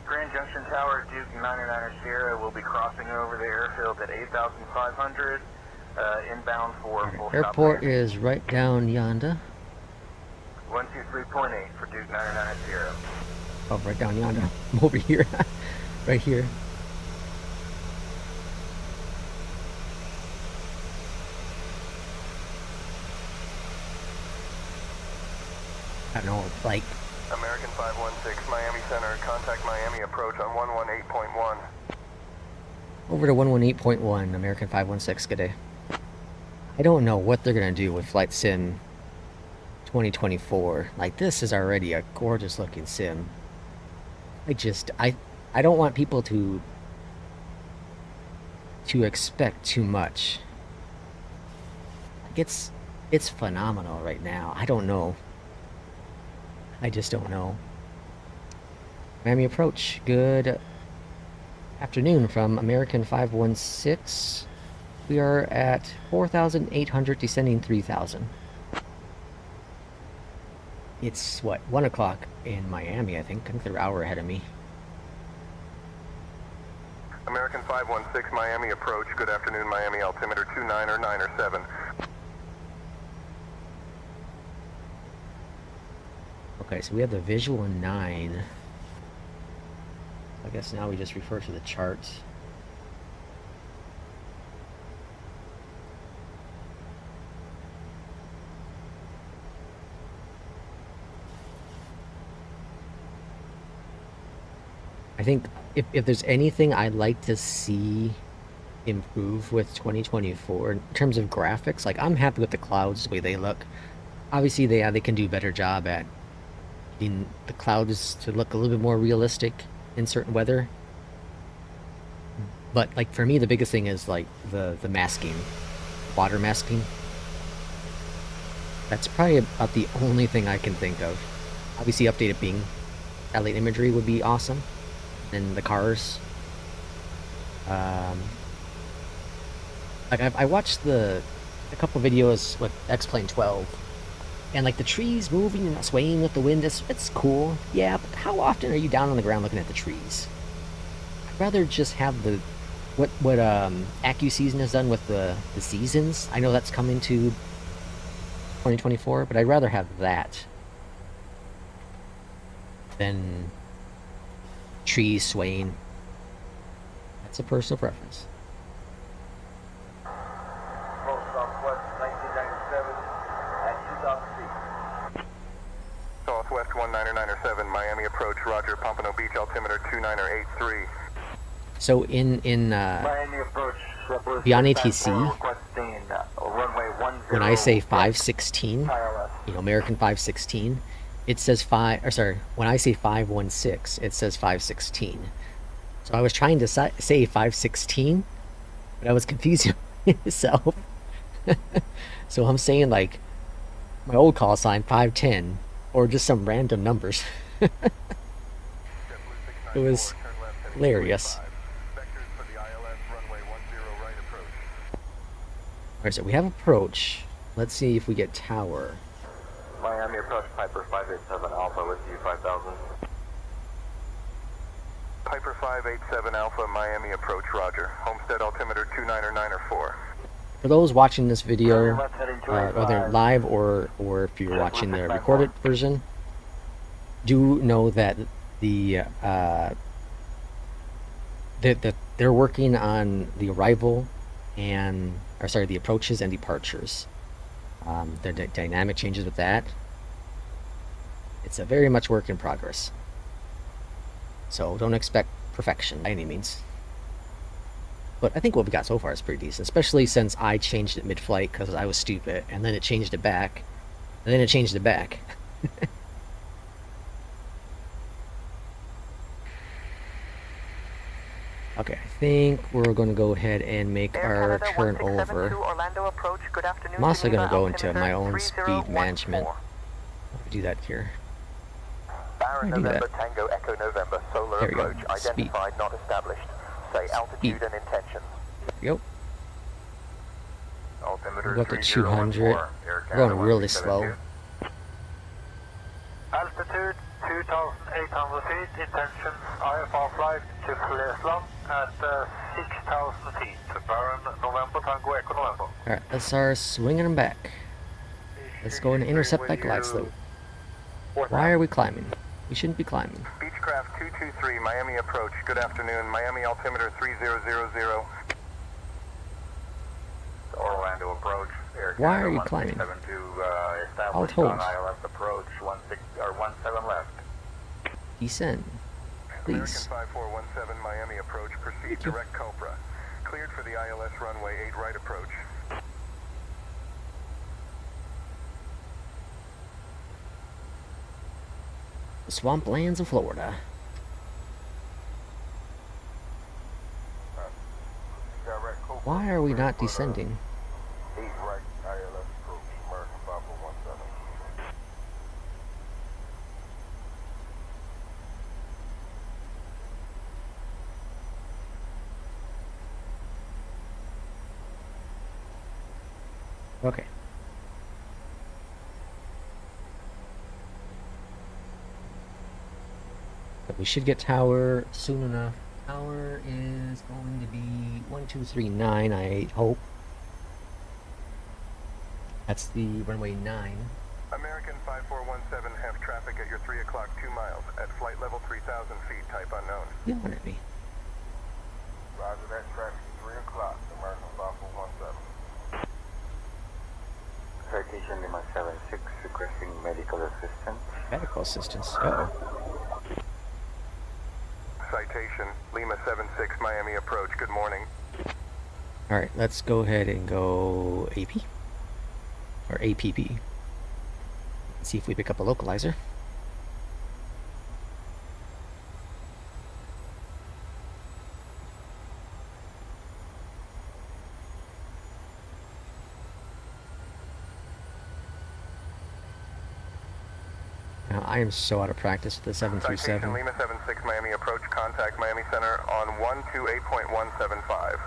Grand Junction Tower, Duke 999 Sierra will be crossing over the airfield at 8,500, inbound for full Airport stop. is right down yonder. 123.8 for Duke 999 Sierra. Oh, right down yonder. I'm over here. Right here. I don't know, like... American 516, Miami Center. Contact Miami approach on 118.1. Over to 118.1, American 516, good day. I don't know what they're gonna do with Flight Sim 2024. Like, this is already a gorgeous looking sim. I don't want people to expect too much. Like, it's phenomenal right now. I don't know. I just don't know. Miami approach. Good afternoon from American 516. We are at 4,800, descending 3,000. It's what, 1 o'clock in Miami, I think. I think they're an hour ahead of me. American 516, Miami approach. Good afternoon, Miami altimeter 299 Okay, so we have the visual 9. I guess now we just refer to the charts. I think if there's anything I'd like to see improve with 2024 in terms of graphics, like, I'm happy with the clouds the way they look. Obviously they can do a better job at in the clouds to look a little bit more realistic in certain weather. But like for me, the biggest thing is like the masking, water masking. That's probably about the only thing I can think of. Obviously, updated Bing satellite imagery would be awesome, and the cars. Like I watched a couple videos with X-Plane 12, and like the trees moving and swaying with the wind. It's cool, yeah. But how often are you down on the ground looking at the trees? I'd rather just have the what AccuSeason has done with the seasons. I know that's coming to 2024, but I'd rather have that than trees swaying. That's a personal preference. Southwest 1997 at 2,000 feet. Southwest 19907, Miami approach, roger, Pompano Beach, altimeter 2983. So in Miami approach, beyond ATC, requesting runway 10 when I say 516, you know, American 516, it says when I say 516, it says 516. So I was trying to say 516, but I was confusing myself. So I'm saying like my old call sign 510 or just some random numbers. It was hilarious. Alright, so we have approach. Let's see if we get tower. Miami approach, Piper 587 Alpha with you 5,000. Piper 587 Alpha, Miami approach, roger. Homestead altimeter 2994. For those watching this video, whether live or if you're watching the recorded version, do know that they're working on the arrival the approaches and departures. There are dynamic changes with that. It's a very much work in progress. So don't expect perfection by any means. But I think what we got so far is pretty decent, especially since I changed it mid-flight because I was stupid, and then it changed it back, and then it changed it back. Okay, I think we're going to go ahead and make our turn over. I'm also going to go into my own speed management. How do we do that here? Baron November Tango Echo November solar There we go. approach identified, not established. Say altitude and intentions. There we go. Altimeter Go up to 200. We're going really slow. Altitude 2,800 feet, intentions IFR flight to Flesland at 6,000 feet. Baron November Tango Echo November. Alright, let's start swinging them back. Let's go and intercept that glide slope. Why are we climbing? We shouldn't be climbing. Beechcraft 223, Miami approach. Good afternoon. Miami altimeter 3000. Orlando approach. Air Why are Canada you climbing? 172 All established told. on ILS approach 17 left. Descend. American Please. 5417, Miami approach. Proceed direct Copra. Cleared for the ILS runway 8 right approach. The swamplands of Florida. Why are we not descending? 8 right ILS approach. American 5417. Okay. But we should get tower soon enough. Tower is going to be 1239, I hope. That's the runway 9. American 5417, have traffic at your 3 o'clock 2 miles at flight level 3,000 feet, type unknown. Yelling at me. Roger that traffic 3 o'clock, American 5417. Citation Lima 76 requesting medical assistance. Medical assistance. Uh-oh. Citation Lima 76, Miami approach. Good morning. Alright, let's go ahead and go AP. Or APP. See if we pick up a localizer. Now, I am so out of practice with the Citation 737. Lima 76 Miami approach, contact Miami Center on 128.175.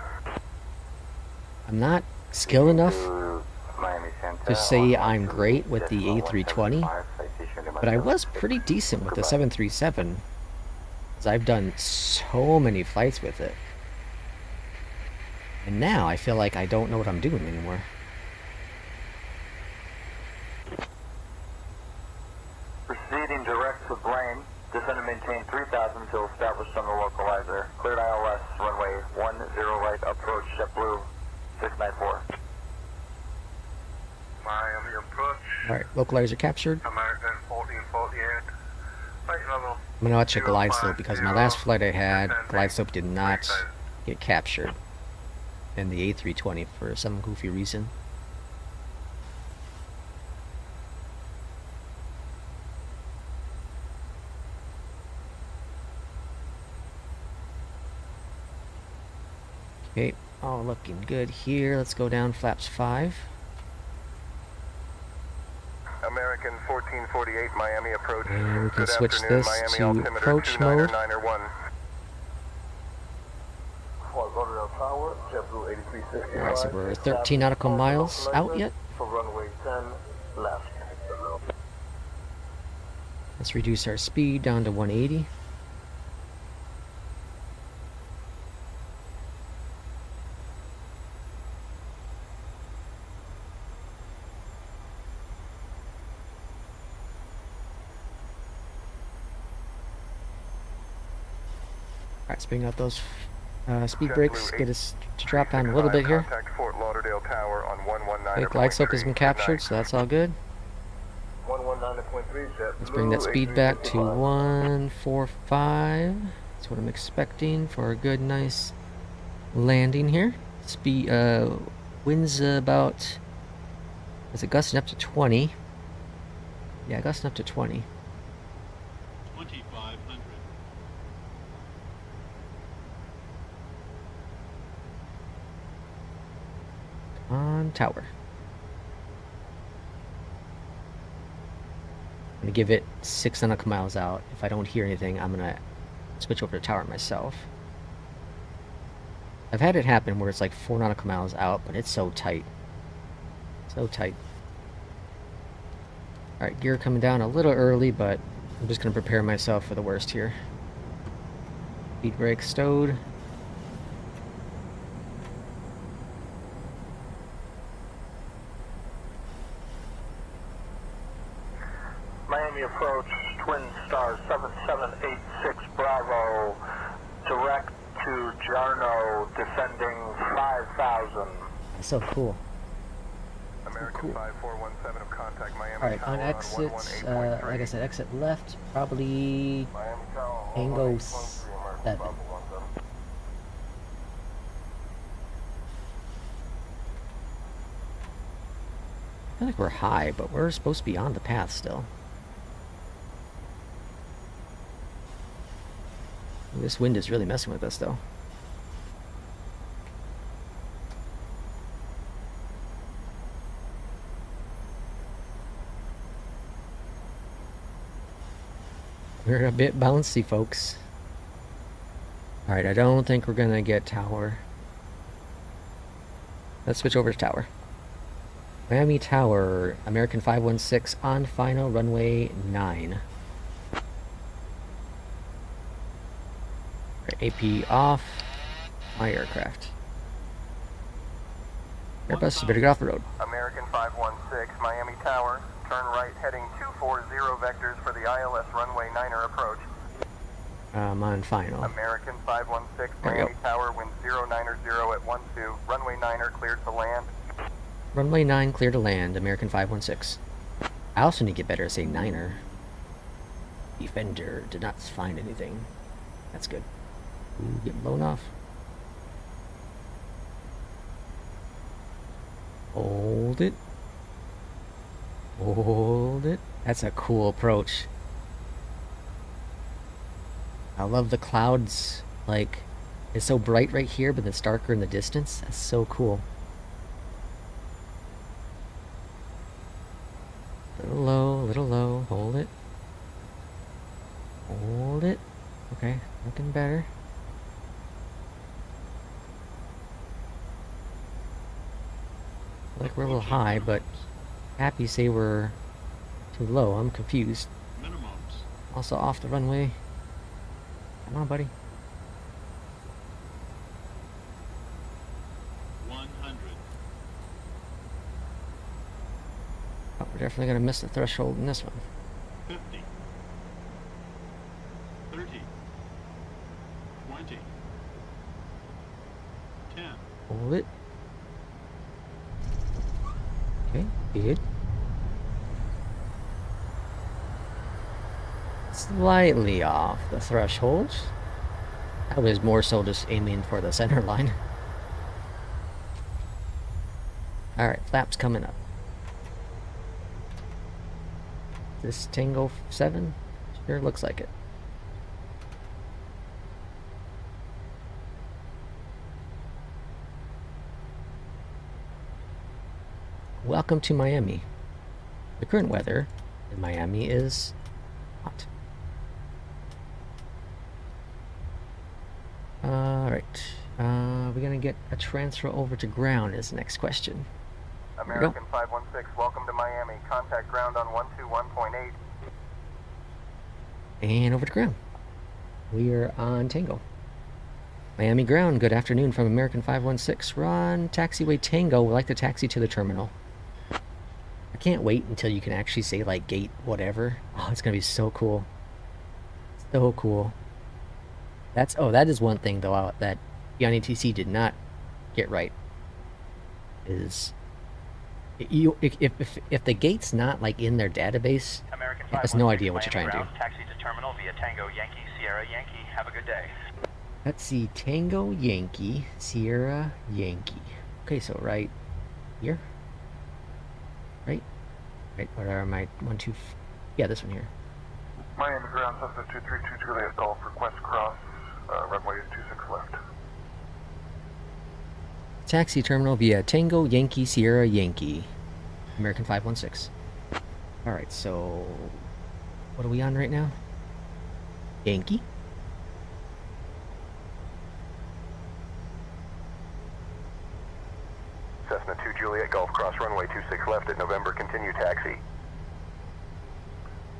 I'm not skilled enough Miami Center to say on I'm great with the 128.175, A320, citation Lima but I was 76. pretty decent with the Goodbye. 737, because I've done so many flights with it. And now I feel like I don't know what I'm doing anymore. Proceeding direct to Blaine. Descend and maintain 3000 until established on the localizer. Cleared ILS, runway 10 right, approach JetBlue 694. Miami approach, Alright, localizer captured. American 1448. Flight level. I'm gonna watch a glide slope because my last flight I had, glide slope did not get captured in the A320 for some goofy reason. Okay, all looking good here. Let's go down flaps 5. American 1448, Miami approach. And we can Good switch afternoon, this Miami to altimeter approach mode. 29991. Alright, so we're 13 nautical miles out yet. For runway 10 left. Let's reduce our speed down to 180. Alright, let's bring out those speed brakes, get us to drop down a little bit here. Contact Fort Lauderdale Tower on 119. Okay, glide slope has been captured, so that's all good. 119.3 jet. Let's bring that speed back to 145. That's what I'm expecting for a good, nice landing here. Speed, winds about, is it gusting up to 20? Yeah, gusting up to 20. 2500. On tower. I'm gonna give it 6 nautical miles out. If I don't hear anything, I'm gonna switch over to tower myself. I've had it happen where it's like 4 nautical miles out, but it's so tight. So tight. Alright, gear coming down a little early, but I'm just gonna prepare myself for the worst here. Speed brake stowed. Miami approach, Twin Star 7786 Bravo, direct to Jarno, descending 5000. That's so cool. American Cool. 5417 of contact Miami Alright, Tower on exit, 118.3. like I said, exit left, probably Miami Tower, Tango 118.3, 7. Bravo 17. I feel like we're high, but we're supposed to be on the path still. This wind is really messing with us, though. We're a bit bouncy, folks. Alright, I don't think we're gonna get tower. Let's switch over to tower. Miami Tower, American 516 on final, runway 9. AP off. My aircraft. Airbus, you better get off the road. American 516, Miami Tower, turn right heading 240 vectors for the ILS runway 9er approach. I'm on final. American 516, There we Miami go. Tower, wind 090 at 12, runway 9er cleared to land. Runway 9 clear to land, American 516. I also need to get better at saying 9er. Defender did not find anything. That's good. Ooh, get blown off. Hold it. Hold it. That's a cool approach. I love the clouds. Like, it's so bright right here, but it's darker in the distance. That's so cool. A little low, hold it. Okay, looking better. Like we're a little high, but happy say we're too low. I'm confused. Minimums. Also off the runway. Come on, buddy. 100. Oh, we're definitely gonna miss the threshold in this one. 50. 30. 20. 10. Hold it. Okay, good. Slightly off the threshold. I was more so just aiming for the center line. Alright, flaps coming up. This Tango 7? Sure looks like it. Welcome to Miami. The current weather in Miami is hot. Alright. We're gonna get a transfer over to ground is the next question. American 516, welcome to Miami. Contact ground on 121.8. And over to ground. We are on Tango. Miami ground, good afternoon from American 516. We're on taxiway Tango. We'd like to taxi to the terminal. I can't wait until you can actually say like gate whatever. Oh, it's gonna be so cool. So cool. That is one thing though that Beyond ATC did not get right. Is if the gate's not like in their database, it has no idea what you're trying to do. Taxi to terminal via Tango Yankee Sierra Yankee. Have a good day. Let's see, Tango Yankee Sierra Yankee. Okay, so right here, right, what are my 1, 2? Yeah, this one here. Miami ground, Cessna 232 Juliet Golf, request cross, runway 26 left. Taxi terminal via Tango Yankee Sierra Yankee. American 516. Alright, so what are we on right now? Yankee? Cessna 2 Juliet Golf, cross runway 26 left at November, continue taxi.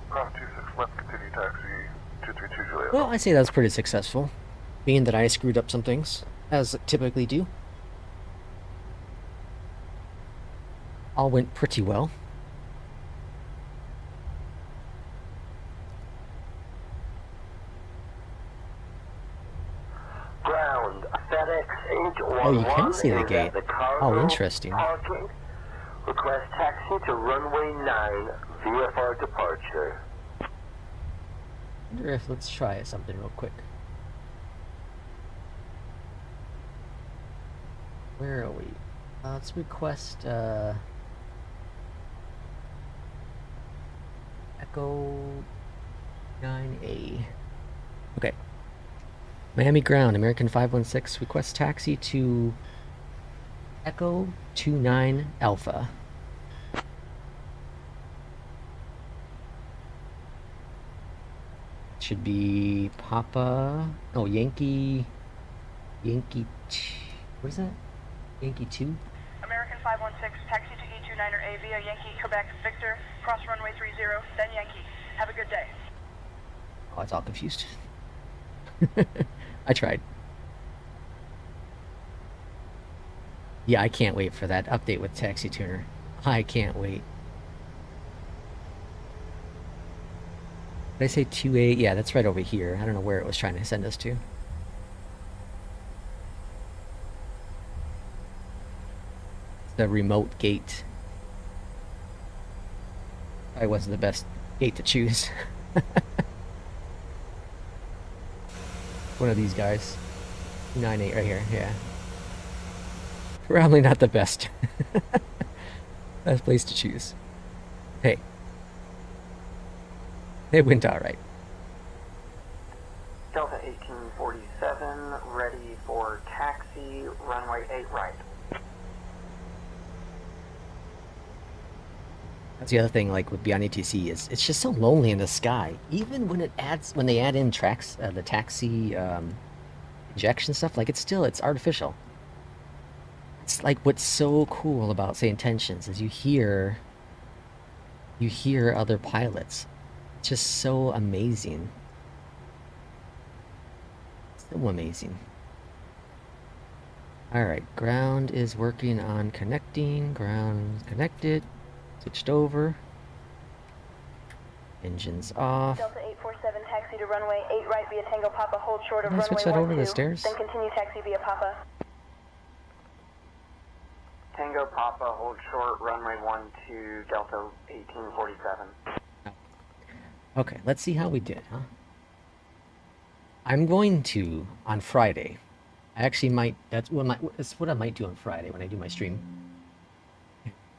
Cross 26 left, continue taxi, 232 Juliet. Well, I say that was pretty successful, being that I screwed up some things, as I typically do. All went pretty well. Ground, FedEx 811. Oh, you can see the gate. Oh, interesting. Parking. Request taxi to runway 9, VFR departure. I wonder if, let's try something real quick. Where are we? Let's request, Echo 9A. Okay. Miami ground, American 516, request taxi to Echo 29 Alpha. Should be Papa, oh, Yankee, what is that? Yankee 2? American 516, taxi to E29er A via Yankee, Quebec, Victor, cross runway 30, then Yankee. Have a good day. Oh, it's all confused. I tried. Yeah, I can't wait for that update with Taxi Tuner. I can't wait. Did I say 2A? Yeah, that's right over here. I don't know where it was trying to send us to. The remote gate. Probably wasn't the best gate to choose. One of these guys. 9-8 right here, yeah. Probably not the best. Best place to choose. Hey. It went alright. Delta 1847, ready for taxi, runway 8 right. That's the other thing, like with Beyond ATC, is it's just so lonely in the sky. Even when they add in tracks, the taxi injection stuff, like it's artificial. It's like what's so cool about Say Intentions is you hear other pilots. It's just so amazing. So amazing. Alright, ground is working on connecting. Ground connected. Switched over. Engines off. Delta 847, taxi to runway 8 right via Tango Papa, hold short of Did I switch that runway over the 12, stairs? then continue taxi via Papa. Tango Papa, hold short, runway 12, Delta 1847. Okay, let's see how we did, huh? I'm going to, on Friday, I actually might, that's what I might do on Friday when I do my stream.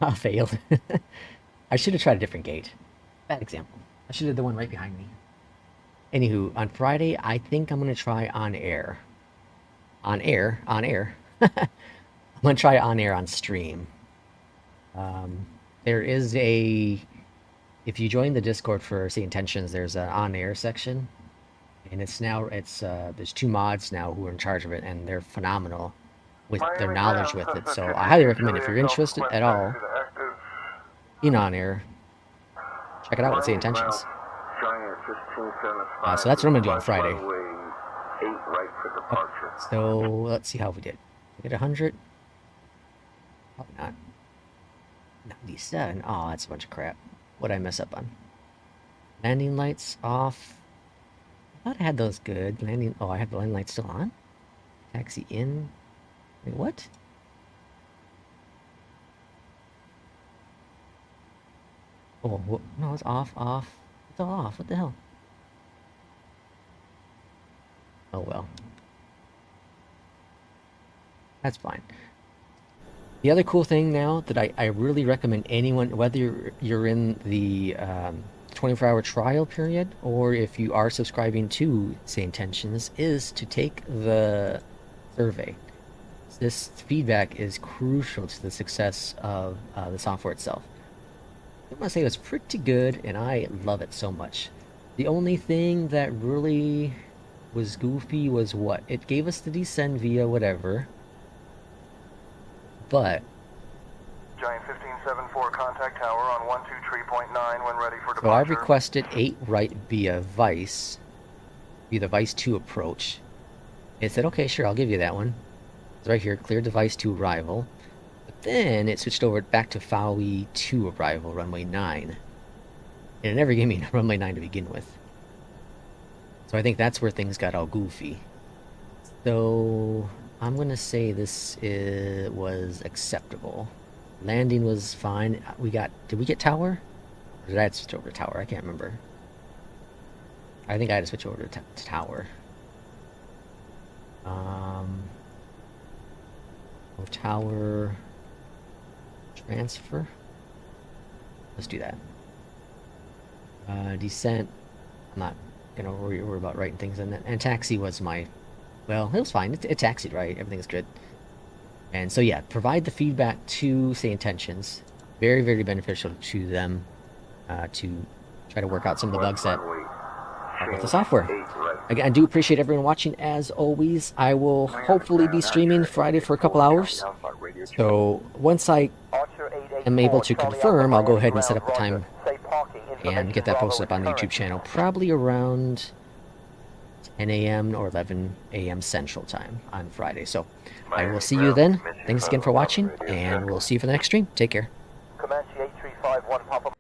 I failed. I should have tried a different gate. Bad example. I should have the one right behind me. Anywho, on Friday, I think I'm going to try on air. On air. I'm going to try on air on stream. There is if you join the Discord for Say Intentions, there's an on air section. And there's 2 mods now who are in charge of it, and they're phenomenal with their knowledge with it. So I highly recommend, if you're interested at all in on air, check it out with Say Intentions. So that's what I'm gonna do on Friday. So let's see how we did. We get 100. Probably not. 97. Oh, that's a bunch of crap. What'd I mess up on? Landing lights off. I thought I had those good. Landing. Oh, I have the landing lights still on. Taxi in. Wait, what? Oh, no, it's off. It's all off. What the hell? Oh well. That's fine. The other cool thing now that I really recommend anyone, whether you're in the 24-hour trial period or if you are subscribing to Say Intentions, is to take the survey. This feedback is crucial to the success of the software itself. I want to say it's pretty good, and I love it so much. The only thing that really was goofy was what? It gave us the descend via whatever, but... Giant 1574, contact tower on 123.9 when ready for departure. So I requested 8 right via the Vice 2 approach. It said, okay, sure, I'll give you that one. It's right here, clear device 2 arrival. But then it switched over back to FAUI 2 arrival, runway 9. And it never gave me runway 9 to begin with. So I think that's where things got all goofy. So I'm gonna say this was acceptable. Landing was fine. Did we get tower? Or did I have to switch over to tower? I can't remember. I think I had to switch over to tower. Tower transfer. Let's do that. Descent. I'm not gonna worry about writing things in that. And taxi was my. Well, it was fine. It taxied right. Everything's good. And so yeah, provide the feedback to Say Intentions. Very, very beneficial to them to try to work out some of the bugs that with the software. Again, I do appreciate everyone watching. As always, I will hopefully be streaming Friday for a couple hours. So once I am able to confirm, I'll go ahead and set up the time and get that posted up on the YouTube channel, probably around 10 a.m. or 11 a.m. Central Time on Friday. So I will see you then. Thanks again for watching, and we'll see you for the next stream. Take care. Comanche 8351 Papa